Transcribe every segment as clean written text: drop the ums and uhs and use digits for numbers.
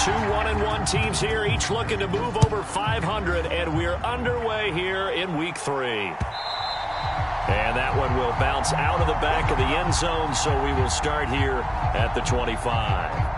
Two 1-1 teams here, each looking to move over 500, and we're underway here in Week 3. And that one will bounce out of the back of the end zone, so we will start here at the 25.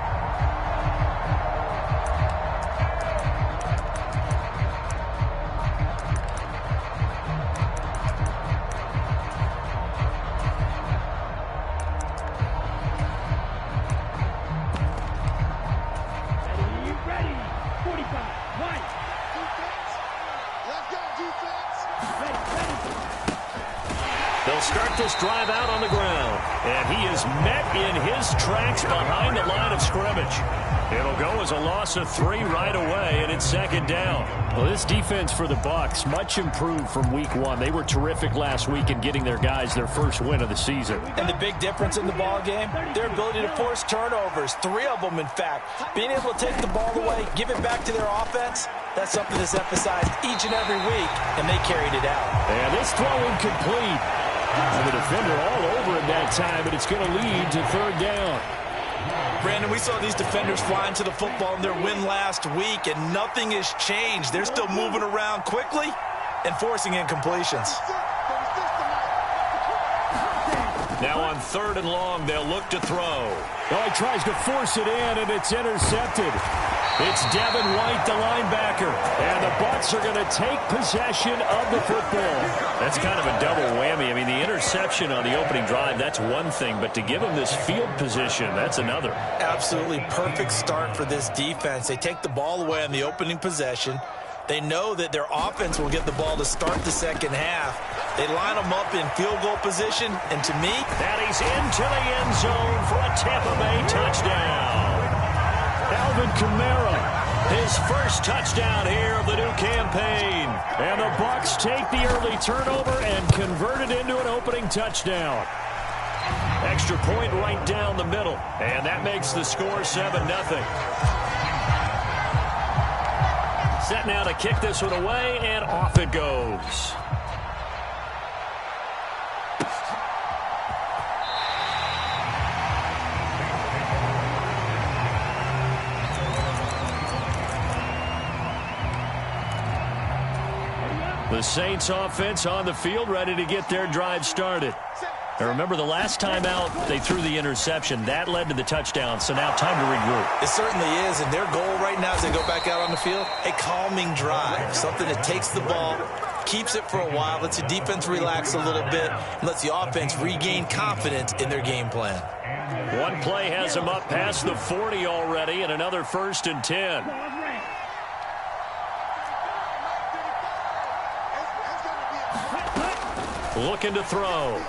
Start this drive out on the ground, and he is met in his tracks behind the line of scrimmage. It'll go as a loss of 3 right away, and it's second down. Well, this defense for the Bucs, much improved from Week 1. They were terrific last week in getting their guys their first win of the season. And the big difference in the ball game, their ability to force turnovers, 3 of them in fact. Being able to take the ball away, give it back to their offense, that's something that's emphasized each and every week, and they carried it out. And this throw incomplete. And the defender all over it that time, but it's going to lead to third down. Brandon, we saw these defenders flying to the football in their win last week, and nothing has changed. They're still moving around quickly and forcing incompletions. Now on 3rd and long, they'll look to throw. Oh, he tries to force it in, and it's intercepted. It's Devin White, the linebacker, and the Bucs are going to take possession of the football. That's kind of a double whammy. I mean, the interception on the opening drive, that's one thing, but to give them this field position, that's another. Absolutely perfect start for this defense. They take the ball away on the opening possession. They know that their offense will get the ball to start the second half. They line them up in field goal position, and to me, that he's into the end zone for a Tampa Bay touchdown. Alvin Kamara, his first touchdown here of the new campaign. And the Bucs take the early turnover and convert it into an opening touchdown. Extra point right down the middle, and that makes the score 7-0. Set now to kick this one away, and off it goes. The Saints offense on the field, ready to get their drive started. Now remember, the last time out, they threw the interception. That led to the touchdown, so now time to regroup. It certainly is, and their goal right now as they go back out on the field, a calming drive, something that takes the ball, keeps it for a while, lets the defense relax a little bit, and lets the offense regain confidence in their game plan. One play has them up past the 40 already, and another 1st and 10. Looking to throw.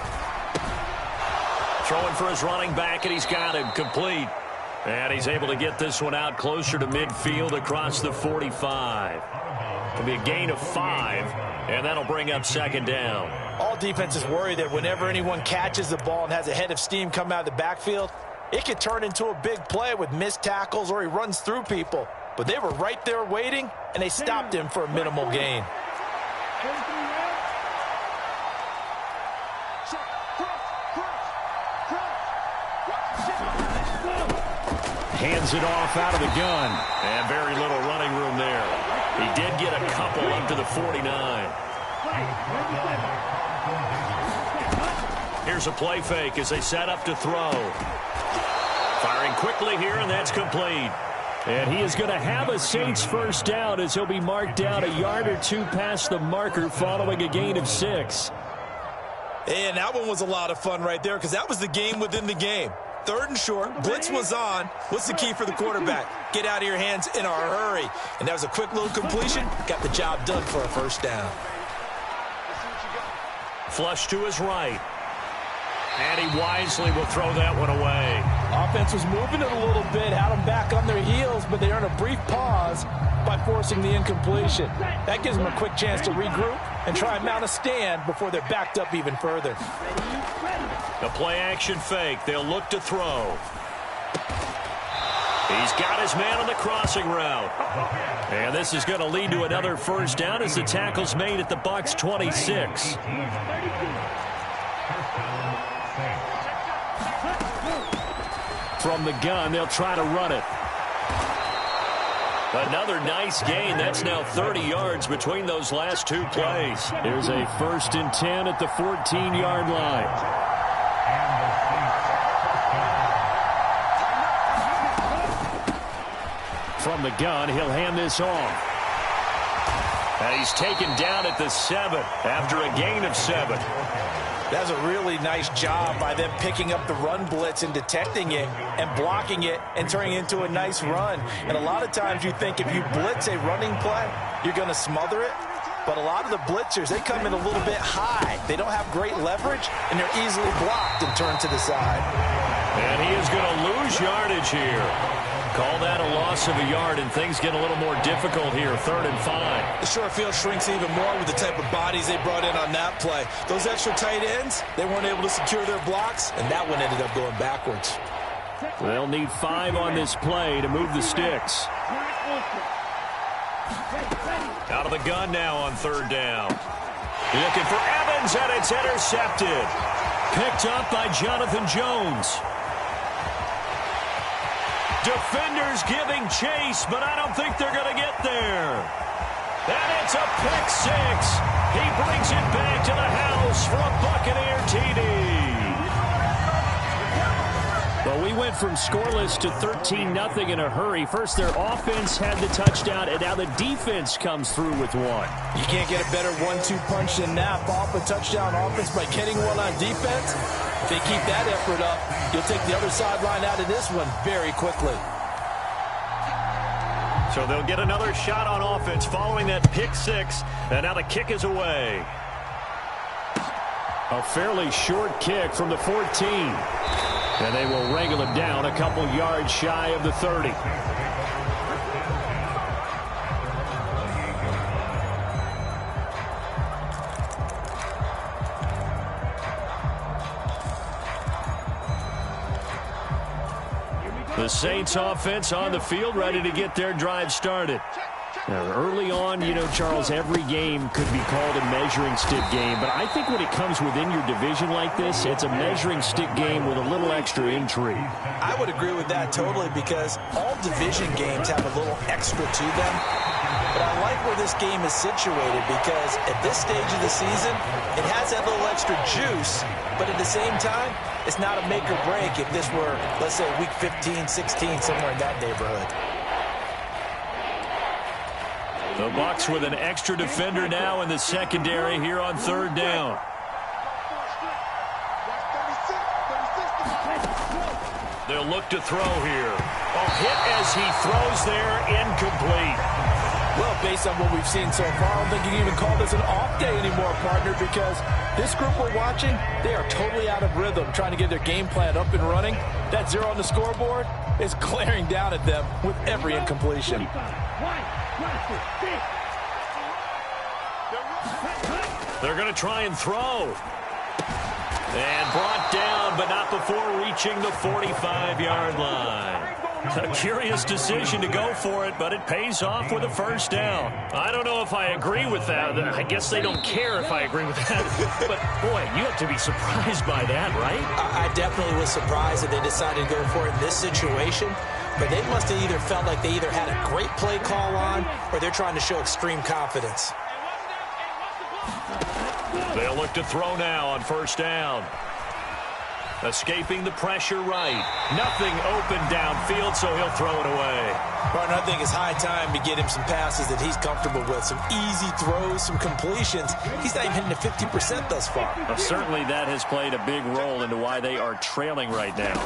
Throwing for his running back, and he's got him complete. And he's able to get this one out closer to midfield across the 45. It'll be a gain of 5, and that'll bring up second down. All defenses worry that whenever anyone catches the ball and has a head of steam come out of the backfield, it could turn into a big play with missed tackles or he runs through people. But they were right there waiting, and they stopped him for a minimal gain. Hands it off out of the gun. And very little running room there. He did get a couple up to the 49. Here's a play fake as they set up to throw. Firing quickly here, and that's complete. And he is going to have a Saints first down as he'll be marked down a yard or 2 past the marker following a gain of 6. And that one was a lot of fun right there because that was the game within the game. 3rd and short, blitz was on. What's the key for the quarterback? Get out of your hands in a hurry. And that was a quick little completion. Got the job done for a first down. Flush to his right. And he wisely will throw that one away. Offense was moving it a little bit, had them back on their heels, but they earned a brief pause by forcing the incompletion. That gives them a quick chance to regroup and try and mount a stand before they're backed up even further. The play action fake. They'll look to throw. He's got his man on the crossing route. And this is going to lead to another first down as the tackle's made at the Bucs 26. From the gun, they'll try to run it. Another nice gain. That's now 30 yards between those last two plays. Here's a 1st and 10 at the 14-yard line. From the gun, he'll hand this off. And he's taken down at the 7 after a gain of 7. That's a really nice job by them picking up the run blitz and detecting it and blocking it and turning it into a nice run. And a lot of times you think if you blitz a running play, you're going to smother it. But a lot of the blitzers, they come in a little bit high. They don't have great leverage, and they're easily blocked and turned to the side. And he is going to lose yardage here. Call that a loss of a yard, and things get a little more difficult here. 3rd and 5. The short field shrinks even more with the type of bodies they brought in on that play. Those extra tight ends, they weren't able to secure their blocks, and that one ended up going backwards. They'll need 5 on this play to move the sticks. Out of the gun now on 3rd down. Looking for Evans, and it's intercepted. Picked up by Jonathan Jones. Defenders giving chase, but I don't think they're going to get there. And it's a pick 6. He brings it back to the house for a Buccaneer TD. Well, we went from scoreless to 13-0 in a hurry. First, their offense had the touchdown, and now the defense comes through with one. You can't get a better 1-2 punch than that. Off a touchdown offense by getting one on defense. If they keep that effort up, you'll take the other sideline out of this one very quickly. So they'll get another shot on offense following that pick 6, and now the kick is away. A fairly short kick from the 14. And they will wrangle it down a couple yards shy of the 30. The Saints offense on the field, ready to get their drive started. Now, early on, you know, Charles, every game could be called a measuring stick game. But I think when it comes within your division like this, it's a measuring stick game with a little extra intrigue. I would agree with that totally because all division games have a little extra to them. But I like where this game is situated because at this stage of the season, it has that little extra juice. But at the same time, it's not a make or break if this were, let's say, week 15, 16, somewhere in that neighborhood. The Bucs with an extra defender now in the secondary here on 3rd down. They'll look to throw here. A hit as he throws there, incomplete. Well, based on what we've seen so far, I don't think you can even call this an off day anymore, partner, because this group we're watching, they are totally out of rhythm, trying to get their game plan up and running. That 0 on the scoreboard is glaring down at them with every incompletion. They're going to try and throw. And brought down, but not before reaching the 45-yard line. A curious decision to go for it, but it pays off with a 1st down. I don't know if I agree with that. I guess they don't care if I agree with that. But, boy, you have to be surprised by that, right? I definitely was surprised that they decided to go for it in this situation. But they must have either felt like they either had a great play call on or they're trying to show extreme confidence. They'll look to throw now on 1st down. Escaping the pressure right. Nothing open downfield, so he'll throw it away. Martin, I think it's high time to get him some passes that he's comfortable with. Some easy throws, some completions. He's not even hitting the 50% thus far. Certainly that has played a big role into why they are trailing right now.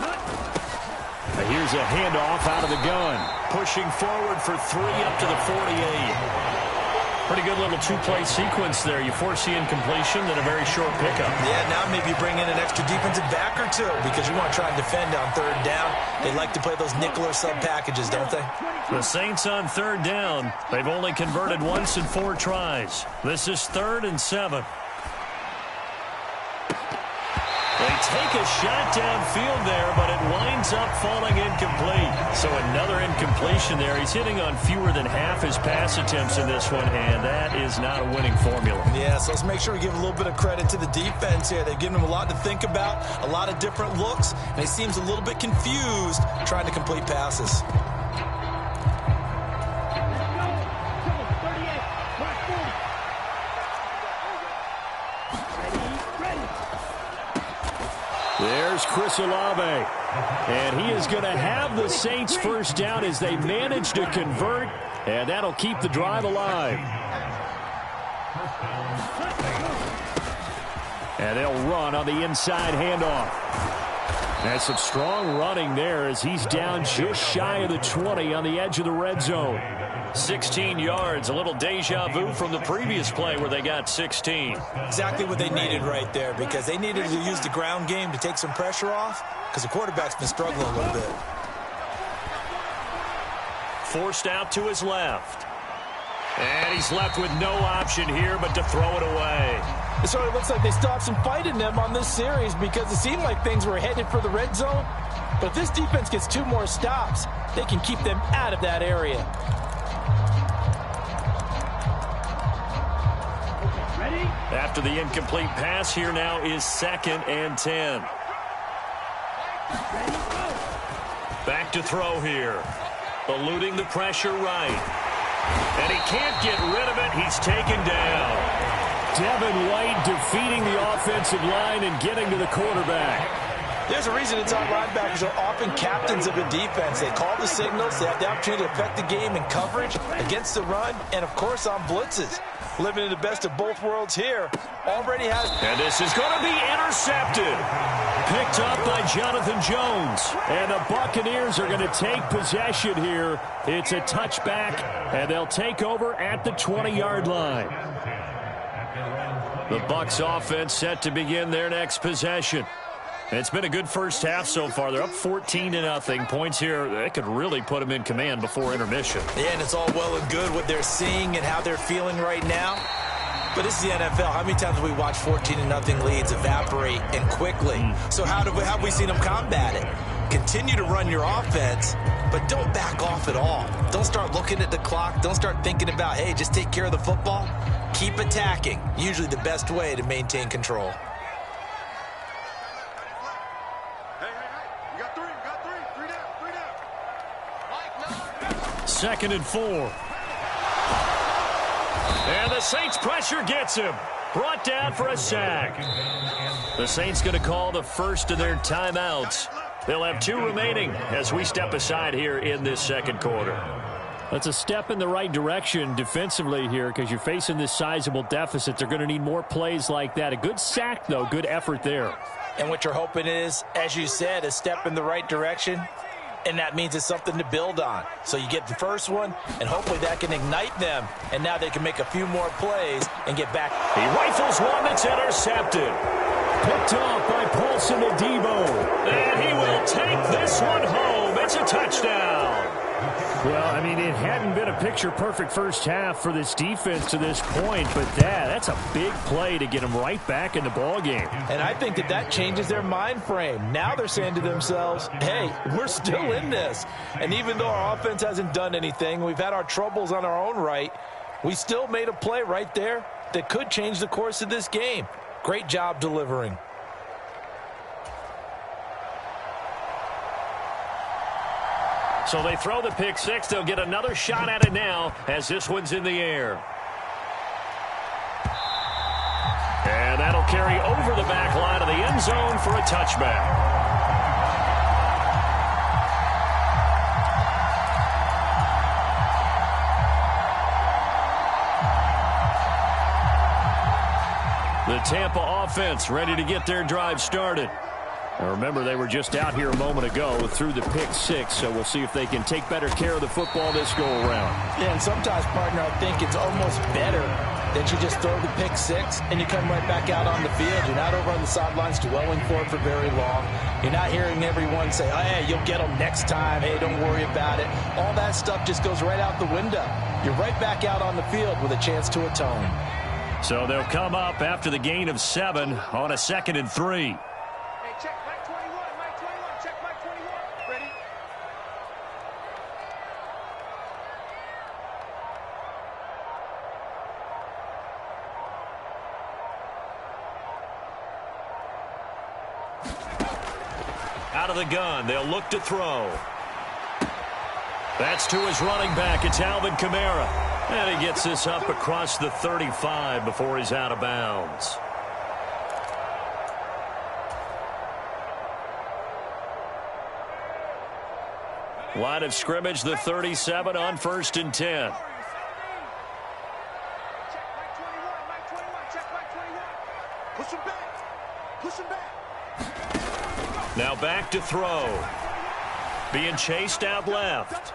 Here's a handoff out of the gun. Pushing forward for 3 up to the 48. Pretty good little 2-play sequence there. You foresee incompletion, then a very short pickup. Yeah, now maybe you bring in an extra defensive back or two because you want to try and defend on 3rd down. They like to play those nickel or sub packages, don't they? The Saints on 3rd down. They've only converted once in 4 tries. This is 3rd and 7. They take a shot downfield there, but it winds up falling incomplete. So another incompletion there. He's hitting on fewer than half his pass attempts in this one, and that is not a winning formula. Yeah, so let's make sure we give a little bit of credit to the defense here. They've given him a lot to think about, a lot of different looks, and he seems a little bit confused trying to complete passes. Chris Olave. And he is going to have the Saints first down as they manage to convert, and that'll keep the drive alive. And they'll run on the inside handoff. And some strong running there as he's down just shy of the 20 on the edge of the red zone. 16 yards, a little deja vu from the previous play where they got 16. Exactly what they needed right there, because they needed to use the ground game to take some pressure off, because the quarterback's been struggling a little bit. Forced out to his left. And he's left with no option here but to throw it away. It sort of looks like they stopped some fight in them on this series, because it seemed like things were headed for the red zone. But if this defense gets 2 more stops, they can keep them out of that area. After the incomplete pass, here now is 2nd and 10. Back to throw here. Eluding the pressure right. And he can't get rid of it. He's taken down. Devin White defeating the offensive line and getting to the quarterback. There's a reason inside linebackers are often captains of a defense. They call the signals. They have the opportunity to affect the game in coverage, against the run, and, of course, on blitzes. Living in the best of both worlds here. Already has... And this is going to be intercepted. Picked up by Jonathan Jones. And the Buccaneers are going to take possession here. It's a touchback, and they'll take over at the 20-yard line. The Bucs offense set to begin their next possession. It's been a good first half so far. They're up 14-0. Points here, they could really put them in command before intermission. Yeah, and it's all well and good what they're seeing and how they're feeling right now. But this is the NFL. How many times have we watched 14-0 leads evaporate and quickly? So how have we seen them combat it? Continue to run your offense, but don't back off at all. Don't start looking at the clock. Don't start thinking about, hey, just take care of the football. Keep attacking. Usually the best way to maintain control. Second and 4. And the Saints pressure gets him. Brought down for a sack. The Saints going to call the first of their timeouts. They'll have 2 remaining as we step aside here in this second quarter. That's a step in the right direction defensively here, because you're facing this sizable deficit. They're going to need more plays like that. A good sack, though. Good effort there. And what you're hoping is, as you said, a step in the right direction. And that means it's something to build on. So you get the first one, and hopefully that can ignite them. And now they can make a few more plays and get back. He rifles one that's intercepted. Picked off by Paulson Adebo. And he will take this one home. It's a touchdown. Well, I mean, it hadn't been a picture-perfect first half for this defense to this point, but that's a big play to get them right back in the ballgame. And I think that changes their mind frame. Now they're saying to themselves, hey, we're still in this. And even though our offense hasn't done anything, we've had our troubles on our own right, we still made a play right there that could change the course of this game. Great job delivering. So they throw the pick six. They'll get another shot at it now as this one's in the air. And that'll carry over the back line of the end zone for a touchback. The Tampa offense ready to get their drive started. Now remember, they were just out here a moment ago through the pick six, so we'll see if they can take better care of the football this go-around. Yeah, and sometimes, partner, I think it's almost better that you just throw the pick six and you come right back out on the field. You're not over on the sidelines dwelling for it for very long. You're not hearing everyone say, oh, hey, you'll get them next time. Hey, don't worry about it. All that stuff just goes right out the window. You're right back out on the field with a chance to atone. So they'll come up after the gain of 7 on a 2nd and 3. Out of the gun, they'll look to throw. That's to his running back. It's Alvin Kamara. And he gets this up across the 35 before he's out of bounds. Line of scrimmage, the 37 on 1st and 10. Now back to throw. Being chased out left.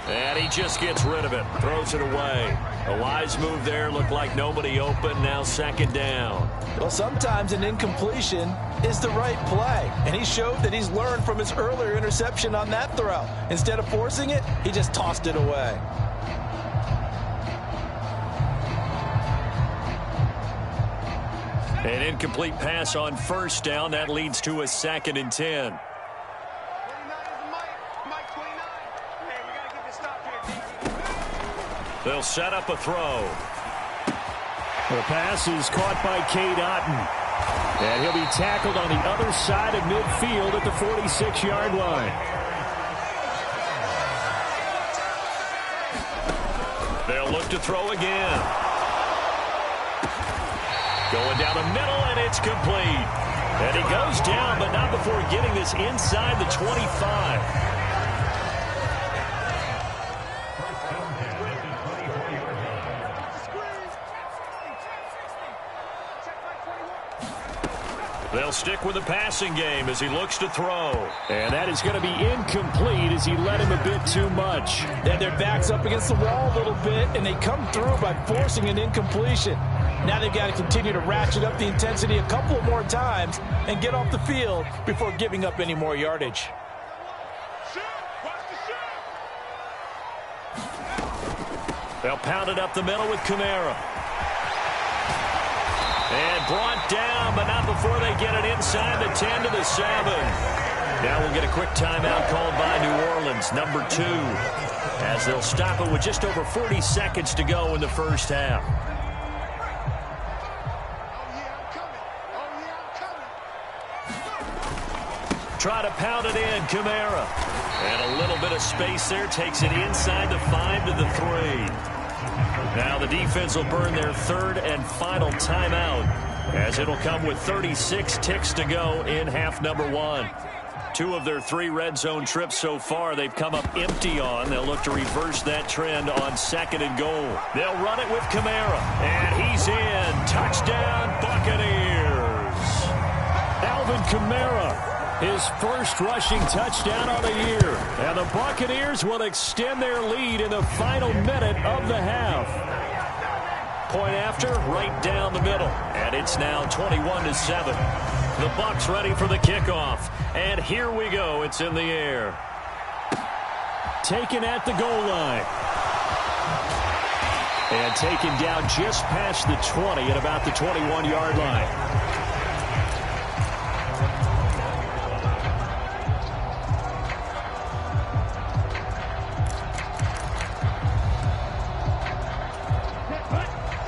And he just gets rid of it. Throws it away. A wise move there. Looked like nobody open. Now 2nd down. Well, sometimes an incompletion is the right play. And he showed that he's learned from his earlier interception on that throw. Instead of forcing it, he just tossed it away. An incomplete pass on 1st down. That leads to a 2nd and 10. They'll set up a throw. The pass is caught by Cade Otton. And he'll be tackled on the other side of midfield at the 46-yard line. They'll look to throw again. Going down the middle, and it's complete. And he goes down, but not before getting this inside the 25. They'll stick with the passing game as he looks to throw. And that is going to be incomplete as he led him a bit too much. Yeah, their back's up against the wall a little bit, and they come through by forcing an incompletion. Now they've got to continue to ratchet up the intensity a couple more times and get off the field before giving up any more yardage. They'll pound it up the middle with Kamara. And brought down, but not before they get it inside the 10 to the 7. Now we'll get a quick timeout called by New Orleans, number 2, as they'll stop it with just over 40 seconds to go in the first half. Try to pound it in, Kamara. And a little bit of space there, takes it inside the 5 to the 3. Now the defense will burn their 3rd and final timeout, as it'll come with 36 ticks to go in half number 1. 2 of their 3 red zone trips so far they've come up empty on. They'll look to reverse that trend on 2nd and goal. They'll run it with Kamara, and he's in. Touchdown, Buccaneers. Alvin Kamara, his first rushing touchdown of the year. And the Buccaneers will extend their lead in the final minute of the half. Point after, right down the middle. And it's now 21-7. The Bucs ready for the kickoff. And here we go. It's in the air. Taken at the goal line. And taken down just past the 20 at about the 21-yard line.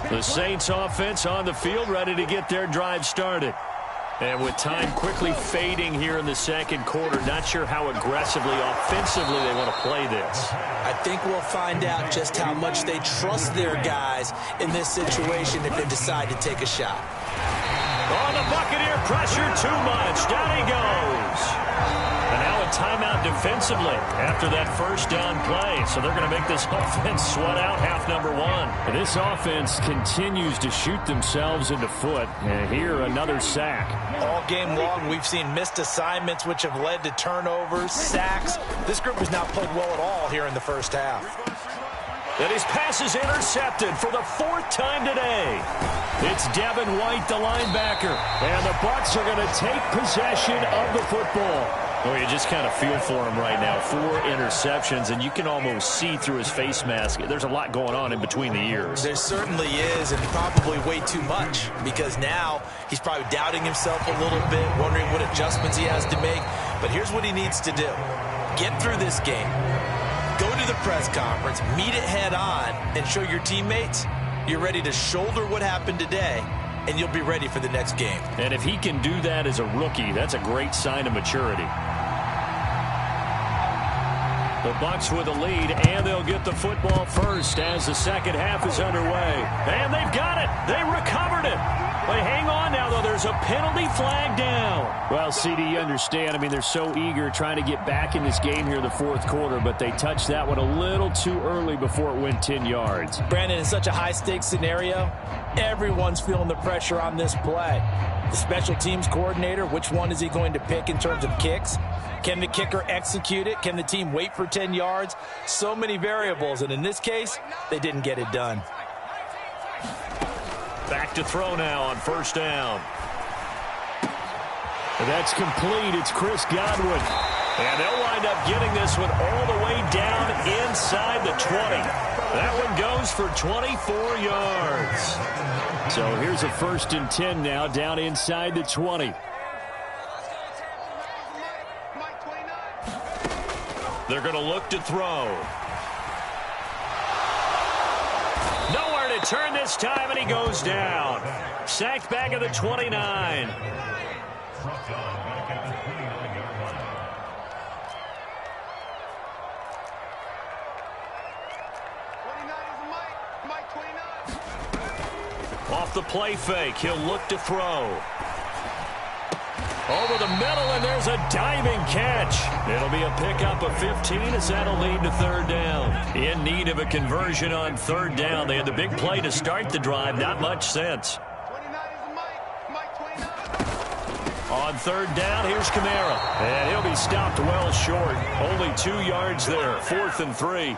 The Saints offense on the field, ready to get their drive started. And with time quickly fading here in the 2nd quarter, not sure how aggressively, offensively they want to play this. I think we'll find out just how much they trust their guys in this situation if they decide to take a shot. Oh, the Buccaneer pressure too much. Down he goes. And now a timeout defensively after that 1st down play. So they're going to make this offense sweat out half number 1. This offense continues to shoot themselves in the foot. And here another sack. All game long, we've seen missed assignments which have led to turnovers, sacks. This group has not played well at all here in the first half. And his pass is intercepted for the 4th time today. It's Devin White, the linebacker. And the Bucs are going to take possession of the football. Oh, you just kind of feel for him right now. 4 interceptions, and you can almost see through his face mask. There's a lot going on in between the ears. There certainly is, and probably way too much, because now he's probably doubting himself a little bit, wondering what adjustments he has to make. But here's what he needs to do. Get through this game. Go to the press conference, meet it head on, and show your teammates you're ready to shoulder what happened today, and you'll be ready for the next game. And if he can do that as a rookie, that's a great sign of maturity. The Bucs with a lead, and they'll get the football first as the 2nd half is underway. And they've got it. They recovered it. But hang on now, though. There's a penalty flag down. Well, CD, you understand. I mean, they're so eager trying to get back in this game here in the fourth quarter, but they touched that one a little too early before it went 10 yards. Brandon, in such a high-stakes scenario, everyone's feeling the pressure on this play. The special teams coordinator, which one is he going to pick in terms of kicks? Can the kicker execute it? Can the team wait for 10 yards? So many variables, and in this case, they didn't get it done. Back to throw now on first down. That's complete. It's Chris Godwin. And they'll wind up getting this one all the way down inside the 20. That one goes for 24 yards. So here's a 1st and 10 now, down inside the 20. They're going to look to throw. Nowhere to turn this time, and he goes down. Sacked back at the 29. Off the play fake, he'll look to throw. Over the middle, and there's a diving catch. It'll be a pickup of 15 as that'll lead to third down. In need of a conversion on third down. They had the big play to start the drive. Not much sense. On third down, here's Kamara. And he'll be stopped well short. Only 2 yards there. 4th and 3.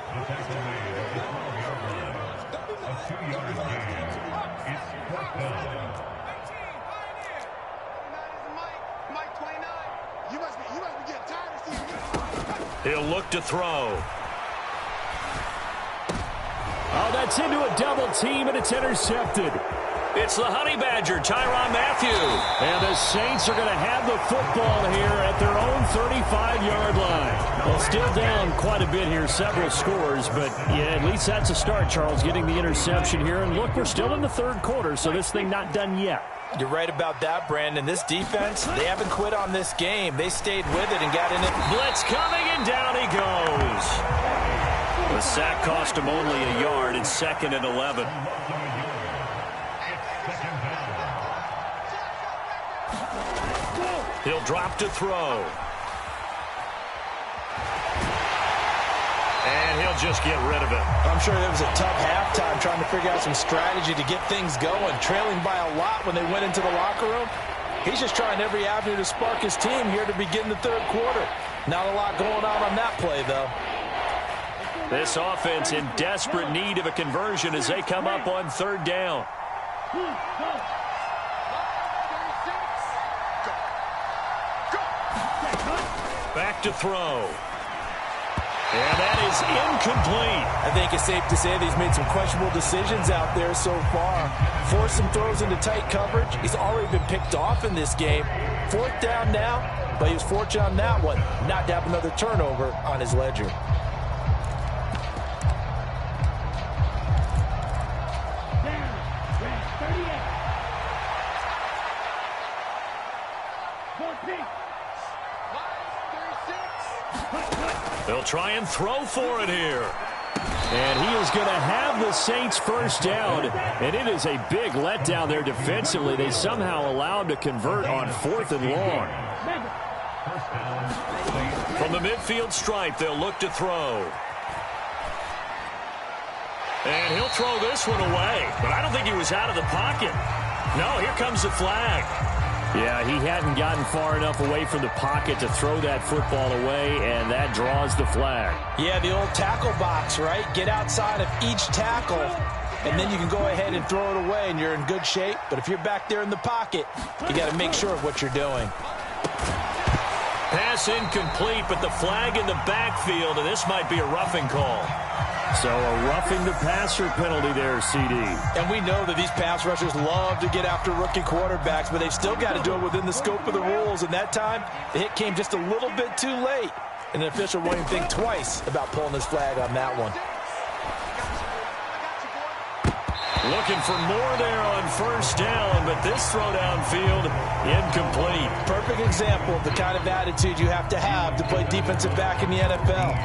He'll look to throw. Oh, that's into a double team, and it's intercepted. It's the Honey Badger, Tyrann Mathieu. And the Saints are going to have the football here at their own 35-yard line. Well, still down quite a bit here, several scores, but yeah, at least that's a start, Charles, getting the interception here. And look, we're still in the third quarter, so this thing not done yet. You're right about that, Brandon. This defense, they haven't quit on this game. They stayed with it and got in it. Blitz coming, and down he goes. The sack cost him only a yard. It's 2nd and 11. He'll drop to throw. And he'll just get rid of it. I'm sure there was a tough halftime trying to figure out some strategy to get things going. Trailing by a lot when they went into the locker room. He's just trying every avenue to spark his team here to begin the third quarter. Not a lot going on that play, though. This offense in desperate need of a conversion as they come up on third down. Back to throw. And that is incomplete. I think it's safe to say that he's made some questionable decisions out there so far. Forced some throws into tight coverage. He's already been picked off in this game. 4th down now, but he was fortunate on that one not to have another turnover on his ledger. They'll try and throw for it here. And he is going to have the Saints first down. And it is a big letdown there defensively. They somehow allowed to convert on 4th and long. From the midfield stripe, they'll look to throw. And he'll throw this one away. But I don't think he was out of the pocket. No, here comes the flag. Yeah, he hadn't gotten far enough away from the pocket to throw that football away, and that draws the flag. Yeah, the old tackle box, right? Get outside of each tackle, and then you can go ahead and throw it away, and you're in good shape. But if you're back there in the pocket, you got to make sure of what you're doing. Pass incomplete, but the flag in the backfield, and this might be a roughing call. So a roughing the passer penalty there, CD. And we know that these pass rushers love to get after rookie quarterbacks, but they've still got to do it within the scope of the rules. And that time, the hit came just a little bit too late. And the official won't even think twice about pulling his flag on that one. Looking for more there on first down, but this throw downfield, incomplete. Perfect example of the kind of attitude you have to play defensive back in the NFL.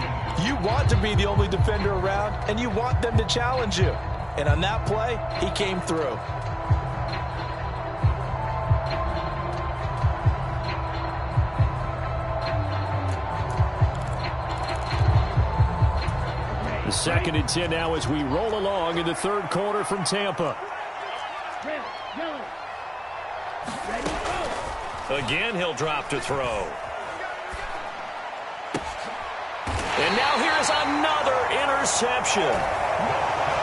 You want to be the only defender around, and you want them to challenge you. And on that play, he came through. 2nd and 10 now as we roll along in the third quarter from Tampa. Again, he'll drop to throw. And now here's another interception.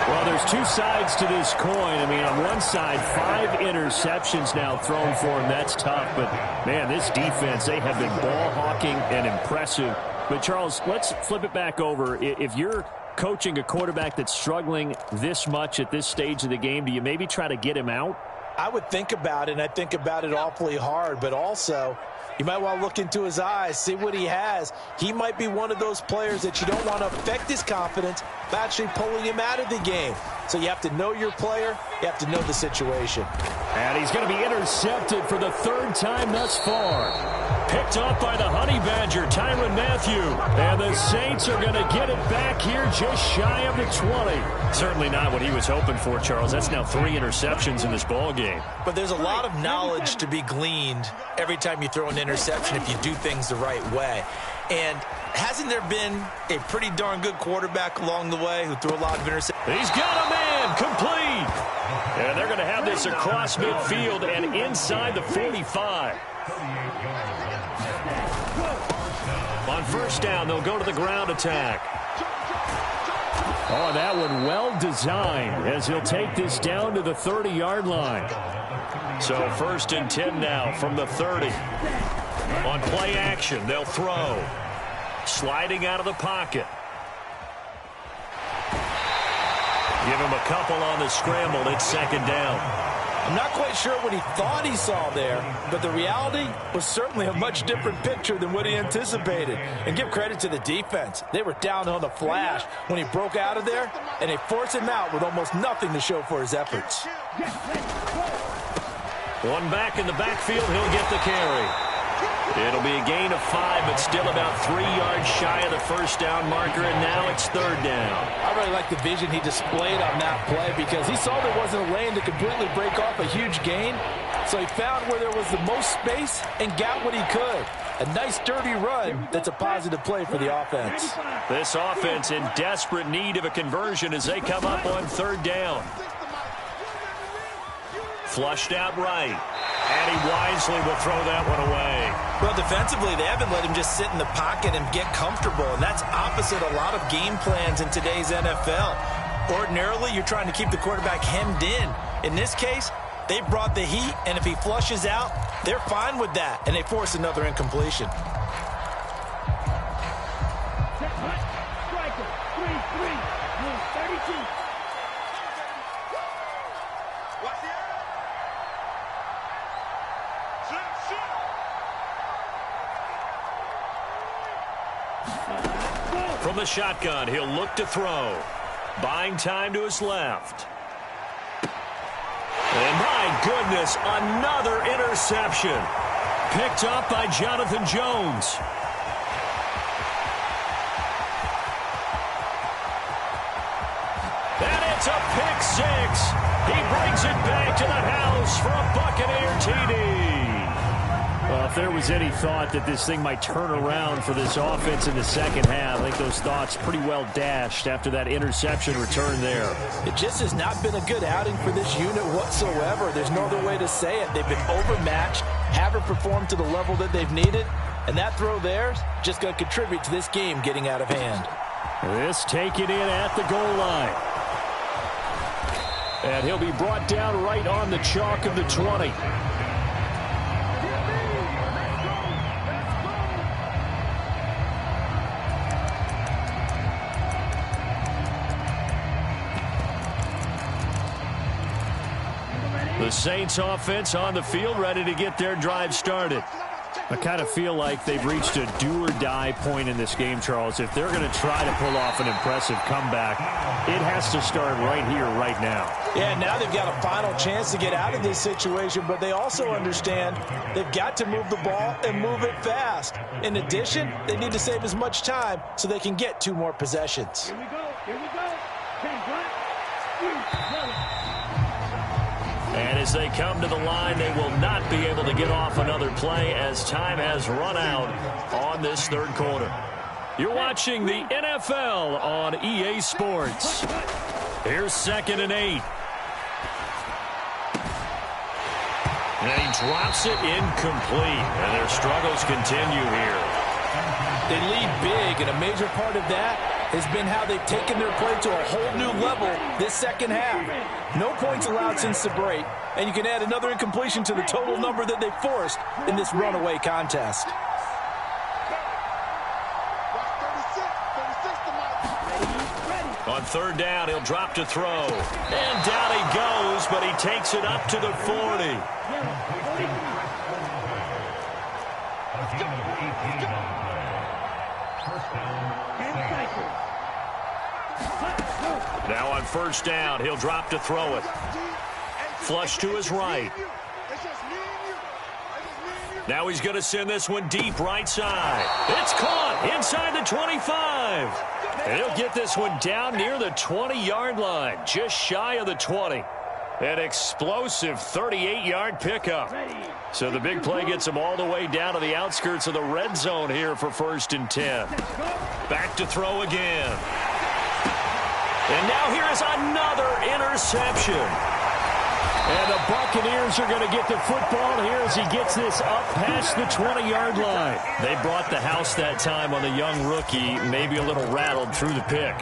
Well, there's two sides to this coin. I mean, on one side, 5 interceptions now thrown for him. That's tough. But, man, this defense, they have been ball hawking and impressive. But, Charles, let's flip it back over. If you're coaching a quarterback that's struggling this much at this stage of the game, do you maybe try to get him out? I would think about it, and I think about it awfully hard. But also, you might want to look into his eyes, see what he has. He might be one of those players that you don't want to affect his confidence by actually pulling him out of the game. So you have to know your player. You have to know the situation. And he's going to be intercepted for the 3rd time thus far. Picked off by the Honey Badger, Tyrann Mathieu. And the Saints are going to get it back here just shy of the 20. Certainly not what he was hoping for, Charles. That's now 3 interceptions in this ball game. But there's a lot of knowledge to be gleaned every time you throw an interception if you do things the right way. And hasn't there been a pretty darn good quarterback along the way who threw a lot of interceptions? He's got a man complete. And they're going to have this across midfield and inside the 45. On 1st down, they'll go to the ground attack. Oh, that one well designed as he'll take this down to the 30-yard line. So 1st and 10 now from the 30. On play action, they'll throw. Sliding out of the pocket. Give him a couple on the scramble. It's 2nd down. I'm not quite sure what he thought he saw there, but the reality was certainly a much different picture than what he anticipated. And give credit to the defense. They were down on the flash when he broke out of there, and they forced him out with almost nothing to show for his efforts. One back in the backfield, he'll get the carry. It'll be a gain of 5, but still about 3 yards shy of the 1st down marker, and now it's 3rd down. I really like the vision he displayed on that play because he saw there wasn't a lane to completely break off a huge gain, so he found where there was the most space and got what he could. A nice, dirty run that's a positive play for the offense. This offense in desperate need of a conversion as they come up on 3rd down. Flushed out right. And he wisely will throw that one away. Well, defensively, they haven't let him just sit in the pocket and get comfortable, and that's opposite a lot of game plans in today's NFL. Ordinarily, you're trying to keep the quarterback hemmed in. In this case, they brought the heat, and if he flushes out, they're fine with that, and they force another incompletion. From the shotgun, he'll look to throw. Buying time to his left. And my goodness, another interception. Picked up by Jonathan Jones. And it's a pick 6. He brings it back to the house for a Buccaneer TD. Well, if there was any thought that this thing might turn around for this offense in the 2nd half, I think those thoughts pretty well dashed after that interception return there. It just has not been a good outing for this unit whatsoever. There's no other way to say it. They've been overmatched, haven't performed to the level that they've needed, and that throw there is just going to contribute to this game getting out of hand. This taken in at the goal line. And he'll be brought down right on the chalk of the 20. The Saints offense on the field, ready to get their drive started. I kind of feel like they've reached a do-or-die point in this game, Charles. If they're going to try to pull off an impressive comeback, it has to start right here, right now. Yeah, now they've got a final chance to get out of this situation, but they also understand they've got to move the ball and move it fast. In addition, they need to save as much time so they can get 2 more possessions. Here we go. And as they come to the line, they will not be able to get off another play as time has run out on this 3rd quarter. You're watching the NFL on EA Sports. Here's 2nd and 8. And he drops it incomplete. And their struggles continue here. They lead big, and a major part of that has been how they've taken their play to a whole new level this second half. No points allowed since the break, and you can add another incompletion to the total number that they forced in this runaway contest. On 3rd down, he'll drop to throw. And down he goes, but he takes it up to the 40. Now on 1st down, he'll drop to throw it. Flush to his right. Now he's going to send this one deep right side. It's caught inside the 25. And he'll get this one down near the 20-yard line, just shy of the 20. An explosive 38-yard pickup. So the big play gets him all the way down to the outskirts of the red zone here for 1st and 10. Back to throw again. And now here is another interception. And the Buccaneers are going to get the football here as he gets this up past the 20-yard line. They brought the house that time on the young rookie, maybe a little rattled through the pick.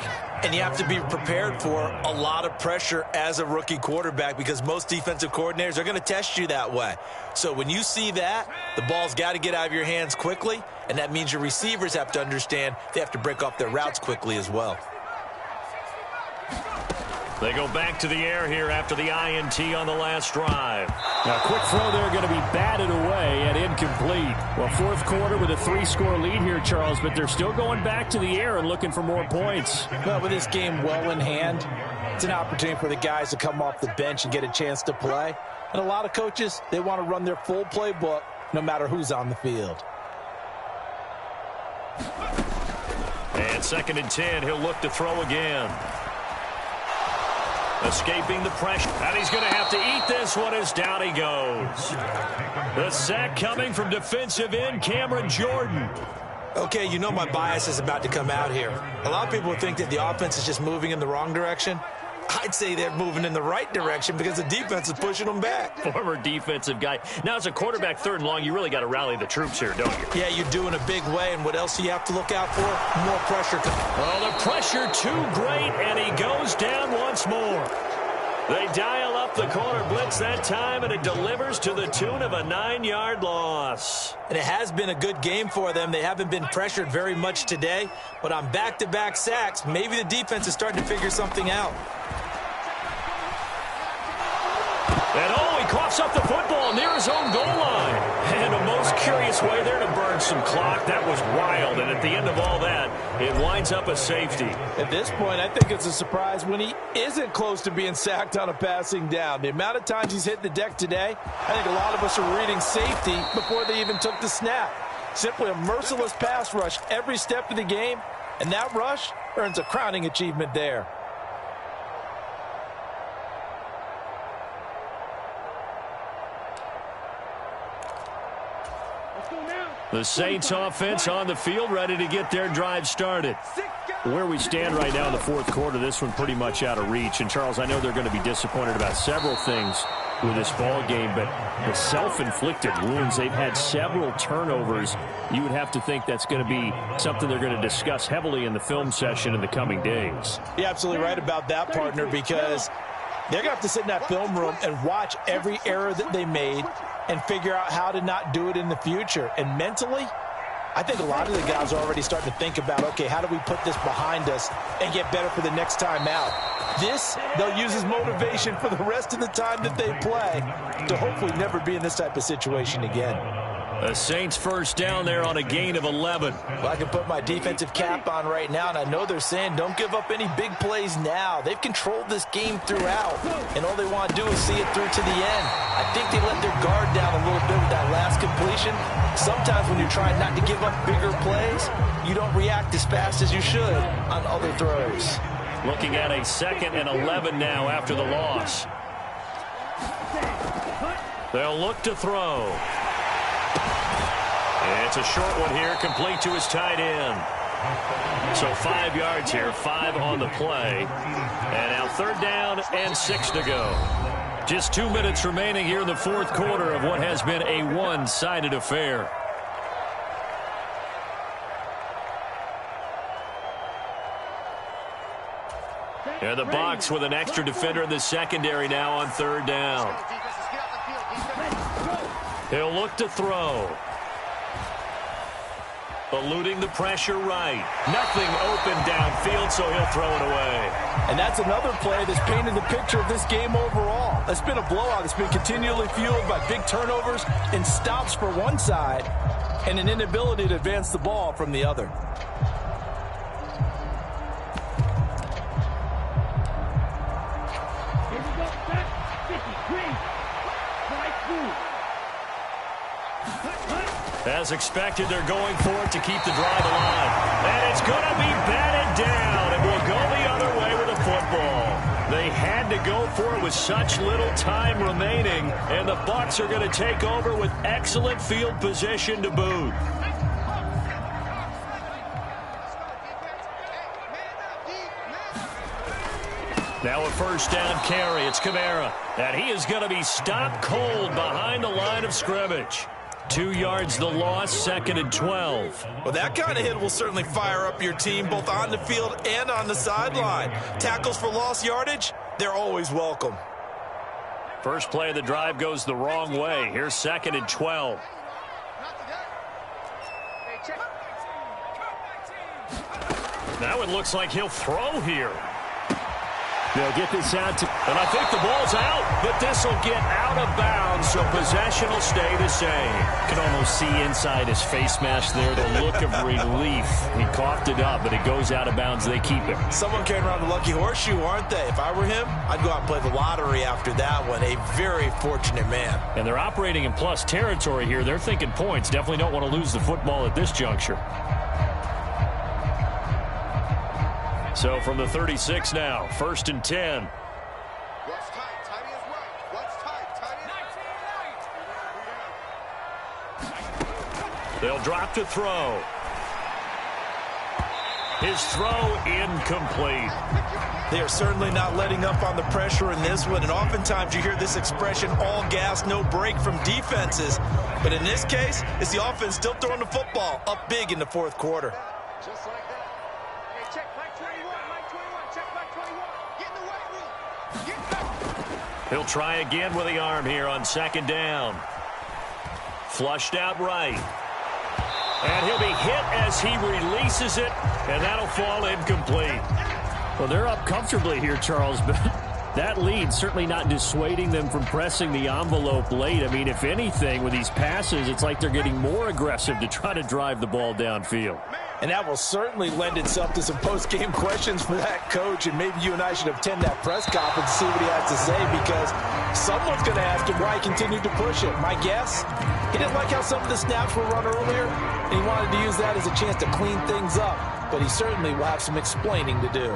And you have to be prepared for a lot of pressure as a rookie quarterback because most defensive coordinators are going to test you that way. So when you see that, the ball's got to get out of your hands quickly, and that means your receivers have to understand they have to break off their routes quickly as well. They go back to the air here after the INT on the last drive. Now, quick throw there going to be batted away and incomplete. Well, 4th quarter with a 3-score lead here, Charles, but they're still going back to the air and looking for more points. Well, with this game well in hand, it's an opportunity for the guys to come off the bench and get a chance to play. And a lot of coaches, they want to run their full playbook no matter who's on the field. And 2nd and 10, he'll look to throw again. Escaping the pressure. And he's going to have to eat this one as down he goes. The sack coming from defensive end Cameron Jordan. Okay, you know my bias is about to come out here. A lot of people think that the offense is just moving in the wrong direction. I'd say they're moving in the right direction because the defense is pushing them back. Former defensive guy. Now, as a quarterback 3rd and long, you really got to rally the troops here, don't you? Yeah, you do in a big way, and what else do you have to look out for? More pressure. Oh, the pressure too great, and he goes down once more. They dial up the corner blitz that time, and it delivers to the tune of a 9-yard loss. And it has been a good game for them. They haven't been pressured very much today, but on back-to-back sacks, maybe the defense is starting to figure something out. And he coughs up the football near his own goal line. And a most curious way there to burn some clock. That was wild, and at the end of all that, it winds up a safety. At this point, I think it's a surprise when he isn't close to being sacked on a passing down. The amount of times he's hit the deck today, I think a lot of us are reading safety before they even took the snap. Simply a merciless pass rush every step of the game, and that rush earns a crowning achievement there. The Saints offense on the field, ready to get their drive started. Where we stand right now in the 4th quarter, this one pretty much out of reach. And, Charles, I know they're going to be disappointed about several things with this ball game, but the self-inflicted wounds, they've had several turnovers. You would have to think that's going to be something they're going to discuss heavily in the film session in the coming days. You're absolutely right about that, partner, because they're going to have to sit in that film room and watch every error that they made and figure out how to not do it in the future. And mentally, I think a lot of the guys are already starting to think about, okay, how do we put this behind us and get better for the next time out? This, they'll use as motivation for the rest of the time that they play to hopefully never be in this type of situation again. The Saints 1st down there on a gain of 11. Well, I can put my defensive cap on right now, and I know they're saying don't give up any big plays now. They've controlled this game throughout, and all they want to do is see it through to the end. I think they let their guard down a little bit with that last completion. Sometimes when you're trying not to give up bigger plays, you don't react as fast as you should on other throws. Looking at a 2nd and 11 now after the loss. They'll look to throw. It's a short one here, complete to his tight end. So 5 yards here, 5 on the play. And now 3rd down and 6 to go. Just 2 minutes remaining here in the 4th quarter of what has been a one-sided affair. And the Bucs with an extra defender in the secondary now on 3rd down. He'll look to throw. Eluding the pressure right. Nothing open downfield, so he'll throw it away. And that's another play that's painted the picture of this game overall. It's been a blowout. It's been continually fueled by big turnovers and stops for one side and an inability to advance the ball from the other. As expected, they're going for it to keep the drive alive. And it's going to be batted down, and will go the other way with the football. They had to go for it with such little time remaining, and the Bucs are going to take over with excellent field position to boot. Now a 1st down carry. It's Kamara. And he is going to be stopped cold behind the line of scrimmage. 2 yards the loss, 2nd and 12. Well, that kind of hit will certainly fire up your team both on the field and on the sideline. Tackles for lost yardage, they're always welcome. First play of the drive goes the wrong way. Here's 2nd and 12. Now it looks like he'll throw here. They'll get this out to, and I think the ball's out, but this will get out of bounds, so possession will stay the same. You can almost see inside his face mask there the look of relief. He coughed it up, but it goes out of bounds. They keep it. Someone carrying around the lucky horseshoe, aren't they? If I were him, I'd go out and play the lottery after that one. A very fortunate man. And they're operating in plus territory here. They're thinking points. Definitely don't want to lose the football at this juncture. So from the 36 now, 1st and 10. They'll drop to throw. His throw incomplete. They are certainly not letting up on the pressure in this one, and oftentimes you hear this expression, all gas, no break from defenses. But in this case, it's the offense still throwing the football up big in the 4th quarter. Just like that. Hey, check Mike 21, Mike 21, check Mike 21. Get in the weight room. Get back. He'll try again with the arm here on 2nd down. Flushed out right. And he'll be hit as he releases it, and that'll fall incomplete. Well, they're up comfortably here, Charles, but that lead certainly not dissuading them from pressing the envelope late. I mean, if anything, with these passes, it's like they're getting more aggressive to try to drive the ball downfield. And that will certainly lend itself to some post-game questions for that coach, and maybe you and I should attend that press conference to see what he has to say, because someone's going to ask him why he continued to push it. My guess, he didn't like how some of the snaps were run earlier, and he wanted to use that as a chance to clean things up, but he certainly will have some explaining to do.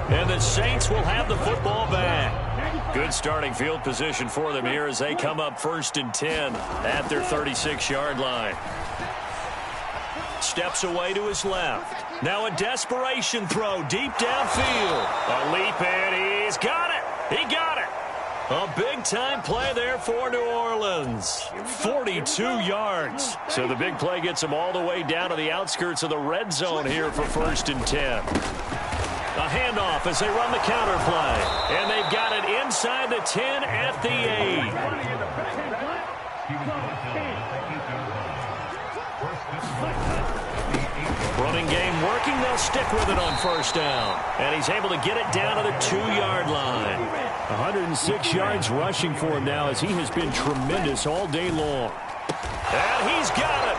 And the Saints will have the football back. Good starting field position for them here as they come up 1st and 10 at their 36-yard line. Steps away to his left. Now a desperation throw deep downfield. A leap in. He's got it. He got it. A big-time play there for New Orleans. 42 yards. So the big play gets him all the way down to the outskirts of the red zone here for 1st and 10. A handoff as they run the counter play. And they've got it inside the 10 at the 8. Running game working. They'll stick with it on 1st down. And he's able to get it down to the 2-yard line. 106 yards rushing for him now as he has been tremendous all day long. And he's got it.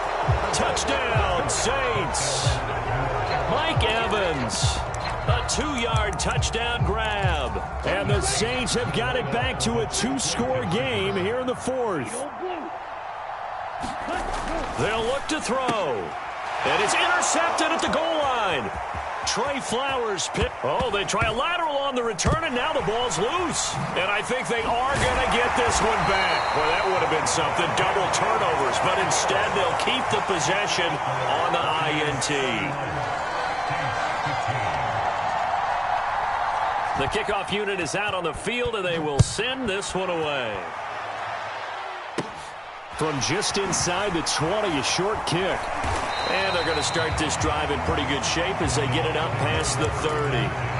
Touchdown, Saints. Mike Evans, a 2-yard touchdown grab. And the Saints have got it back to a 2-score game here in the 4th. They'll look to throw. And it's intercepted at the goal line. Trey Flowers pick. Oh, they try a lateral on the return, and now the ball's loose. And I think they are going to get this one back. Well, that would have been something. Double turnovers, but instead they'll keep the possession on the INT. The kickoff unit is out on the field, and they will send this one away. From just inside the 20, a short kick. And they're going to start this drive in pretty good shape as they get it up past the 30.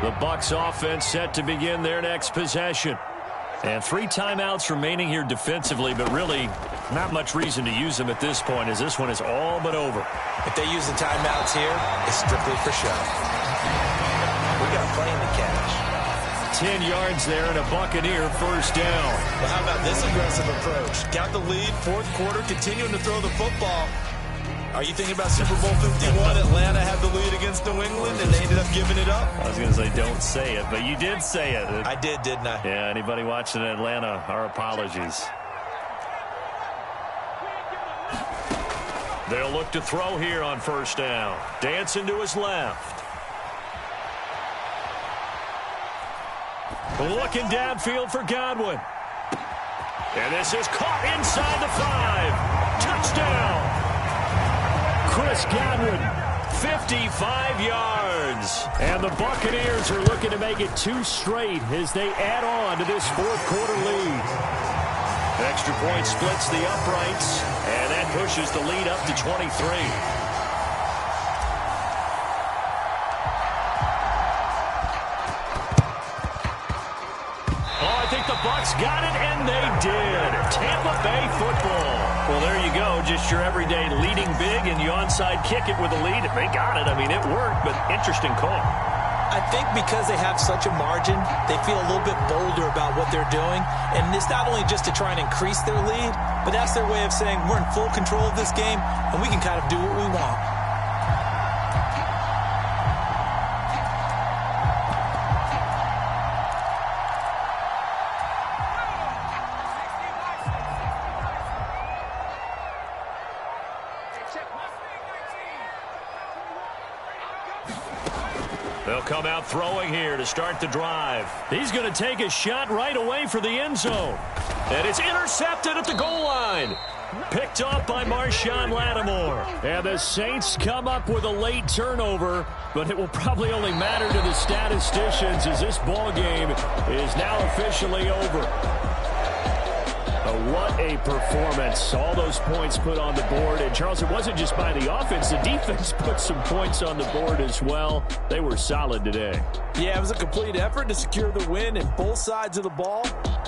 The Bucs offense set to begin their next possession. And 3 timeouts remaining here defensively, but really not much reason to use them at this point as this one is all but over. If they use the timeouts here, it's strictly for show. We got a play in the catch. 10 yards there and a Buccaneer first down. Well, how about this aggressive approach? Got the lead, 4th quarter, continuing to throw the football. Are you thinking about Super Bowl 51? Atlanta had the lead against New England, and they ended up giving it up? I was going to say don't say it, but you did say it. I did, didn't I? Yeah, anybody watching Atlanta, our apologies. They'll look to throw here on first down. Dancing to his left. Looking downfield for Godwin. And this is caught inside the 5. Touchdown. Chris Godwin, 55 yards. And the Buccaneers are looking to make it 2 straight as they add on to this 4th quarter lead. Extra point splits the uprights, and that pushes the lead up to 23. The Bucs got it, and they did. Tampa Bay football. Well, there you go. Just your everyday leading big, and you onside kick it with a lead. They got it. I mean, it worked, but interesting call. I think because they have such a margin, they feel a little bit bolder about what they're doing. And it's not only just to try and increase their lead, but that's their way of saying we're in full control of this game, and we can kind of do what we want. They'll come out throwing here to start the drive. He's going to take a shot right away for the end zone. And it's intercepted at the goal line. Picked off by Marshawn Lattimore. And the Saints come up with a late turnover, but it will probably only matter to the statisticians as this ball game is now officially over. What a performance. All those points put on the board. And, Charles, it wasn't just by the offense. The defense put some points on the board as well. They were solid today. Yeah, it was a complete effort to secure the win, and both sides of the ball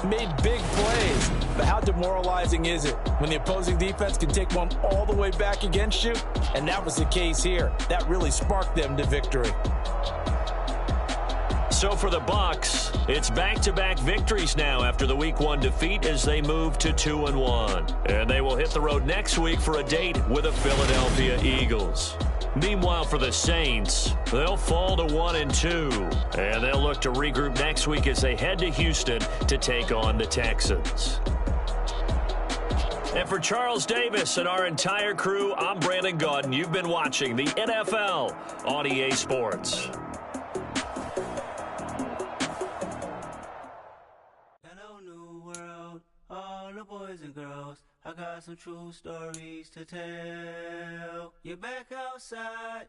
made big plays. But how demoralizing is it when the opposing defense can take one all the way back against you? And that was the case here. That really sparked them to victory. So for the Bucs, it's back-to-back victories now after the Week 1 defeat as they move to 2-1. And they will hit the road next week for a date with the Philadelphia Eagles. Meanwhile, for the Saints, they'll fall to 1-2. And they'll look to regroup next week as they head to Houston to take on the Texans. And for Charles Davis and our entire crew, I'm Brandon Gaudin. You've been watching the NFL on EA Sports. Boys and girls, I got some true stories to tell. You're back outside.